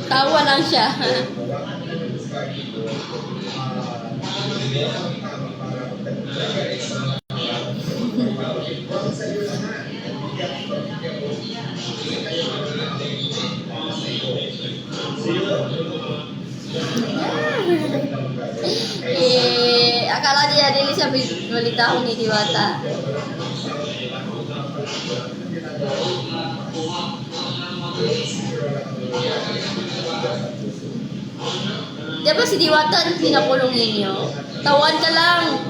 Tawa lang siya. Akala dia dili siya balita ni Diwata. Di ba si Diwata pinakulong ninyo? Tawan ka lang.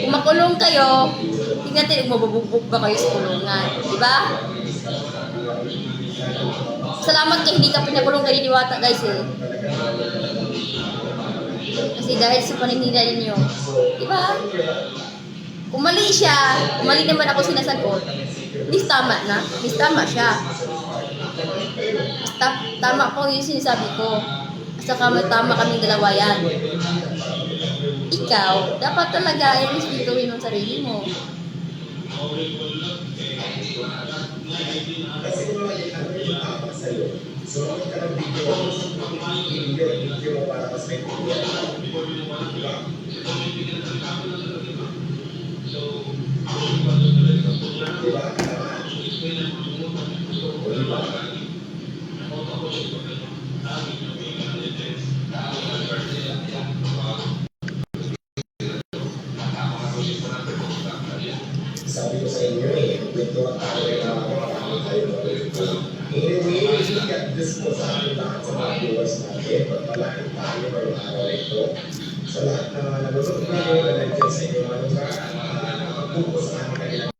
Kung makulong kayo, tingnan natin kung mabubugbog ba kayo sa kulungan. Di ba? Salamat kay hindi ka pinakulong kay Diwata, guys eh. Kasi dahil sa paninira ninyo. Di ba? Kung mali siya, kung mali naman ako sinasagot, miss tama na. Miss tama siya. Tama po yung sinasabi ko. Saka tama kaming dalawa yan. Ikaw, dapat talaga i-respetuhin ang sarili mo. Kasi kung makikita sa'yo, sumunod ka ng video mo para mas may pilihan. Diba? Diba? Sabi ko sa inyo kwento at tayo na anyway, look at this po sa ating lahat sa mga viewers natin. Pagpalain tayo ngayong araw ito. Sa lahat na nanonood natin na nandiyan sa inyong mga lugar, nakapagbuko sa ating kanilang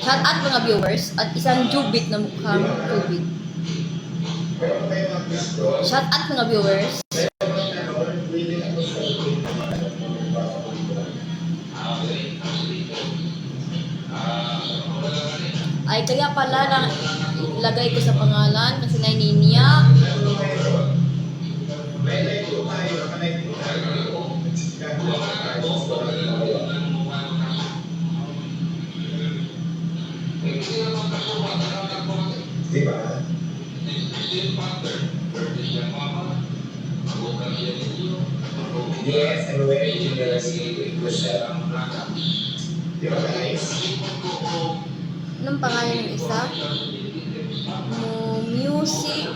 Shout out mga viewers at isang jubit na mukhang jubit. Shout out mga viewers. Ay kaya pala na ilagay ko sa pangalan kasi naininiyak. Diba? Yes, I'm very generous with Michelle. Diba guys? Anong pangalan ng isa? Music.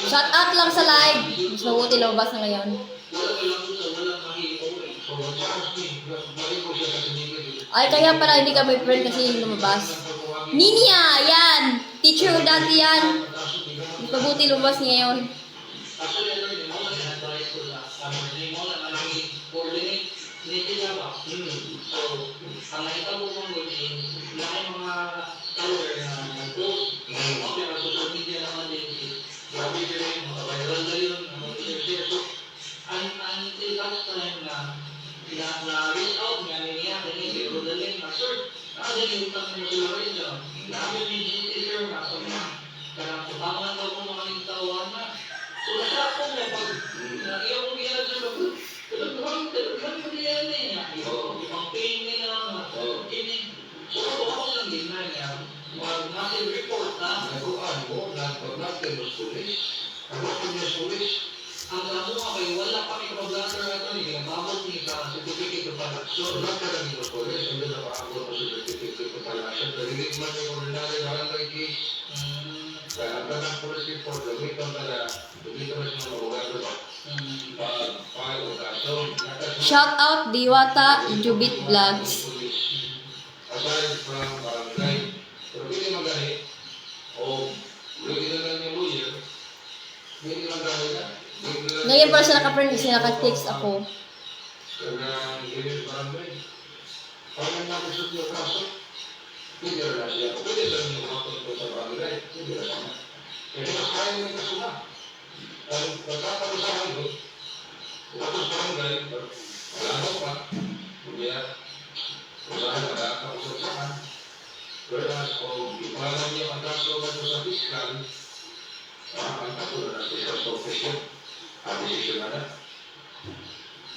Shout out lang sa live. Mas mabuti lumabas na ngayon. Ay, kaya para hindi kami friend kasi lumabas. Ninya! Yan! Teacher ko dati yan. Mas mabuti lumabas niya yun. Ang namuha kayo, wala pa may kablatter na ito, ginamamot niya sa certificate of production. Wala ka lang ito, police, hindi na makakuha ko sa certificate of production. Dalilit man yung ordinary barangay case. Kaya ang ganang police report, gamitan pala, gamitan na siya ng abogado ba? Pag-file o kaso. Shout out Diwata Jubit Vlogs. Aside from barangay, pero hindi magalit, o pwede na lang yung lawyer, hindi magalit na. Ngayon pala siya naka-print kasi naka-text ako. Kaya hindi barangay. Pag nagnakusot yung kaso, hindi na siya. Pwede sa inyo kumakunto sa barangay, hindi na siya. Kaya mas kaya ng kaso na. Ang pagkakarosahan doon, tapos barangay, wala pa, hindi na. Usahan na nakakausap-usapan. Whereas, kung ipalan niya ang kaso na sa fiscal, ang kaso na siya sa official, ang desisyon na na.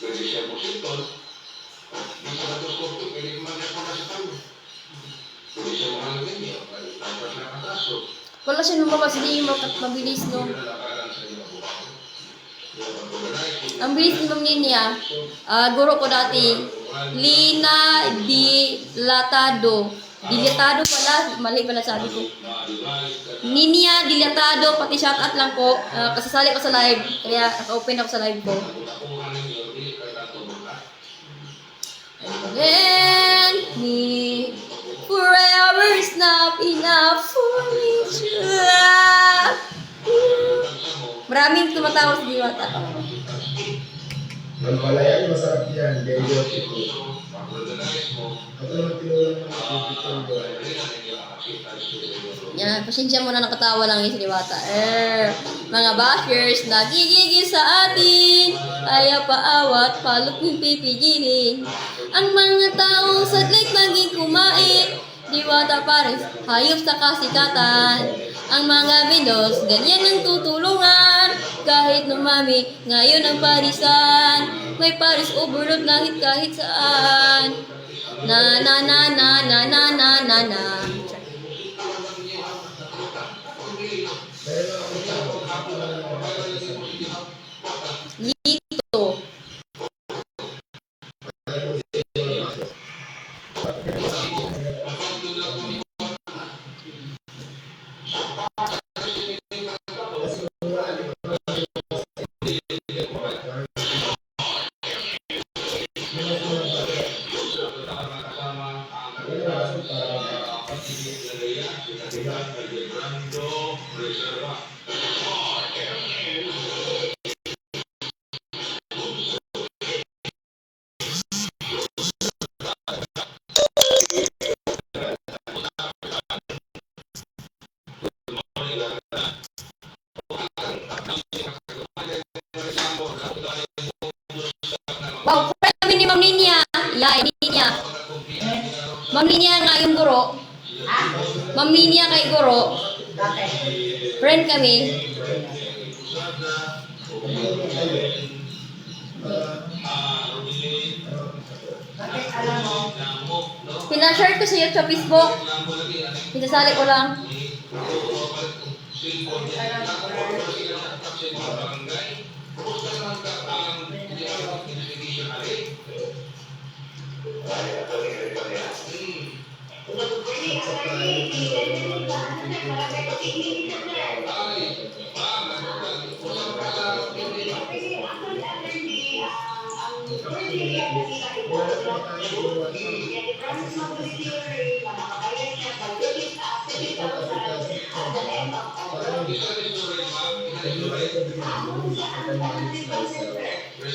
Pwede siya musintol, di sa datos korto, pwede kumagyan pa na sa tao. Pwede siya mahalagin niya, tapos na ang kaso. Wala siya lumabas, hindi yung mabilis, no? Hindi na nakalan sa inyo buwan. Ang bilis ni Ma'am Ninia, guro ko dati, Lina Dilatado. Dilatado pala, mali pala sabi ko. Ninia Dilatado, pati shoutout lang ko. Kasasali ko sa live, kaya naka-open ako sa live ko. And me, forever is not enough for me to love you. Maraming tumatawa sa Diwata. Ang palayan, masarap yan. Gayo, ito. Ako naman tinulang ng Yan, pasensya mo na nakatawa lang yung si Diwata. Mga bashers, nagigigil sa atin. Kaya paawat, palot yung pipigilin. Ang mga taong sadlik naging kumain. Diwata pares, hayop sa kasikatan. Ang mga Windows, ganyan ang tutulungan. Kahit numami, ngayon ang parisan. May Paris overload langit kahit saan. Na na na na na na na na na. Lito. Wow, friend kami ni Ma'am Ninia. Yeah, Ninia. Ma'am Ninia nga yung guro. Ma'am Ninia kay guro. Friend kami. Pinashare ko siya sa Facebook. Pinasali ko lang.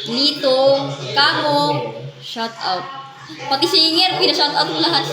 Lito, Kamo, shout out. Pati si Inger, pina-shout out ko lahat.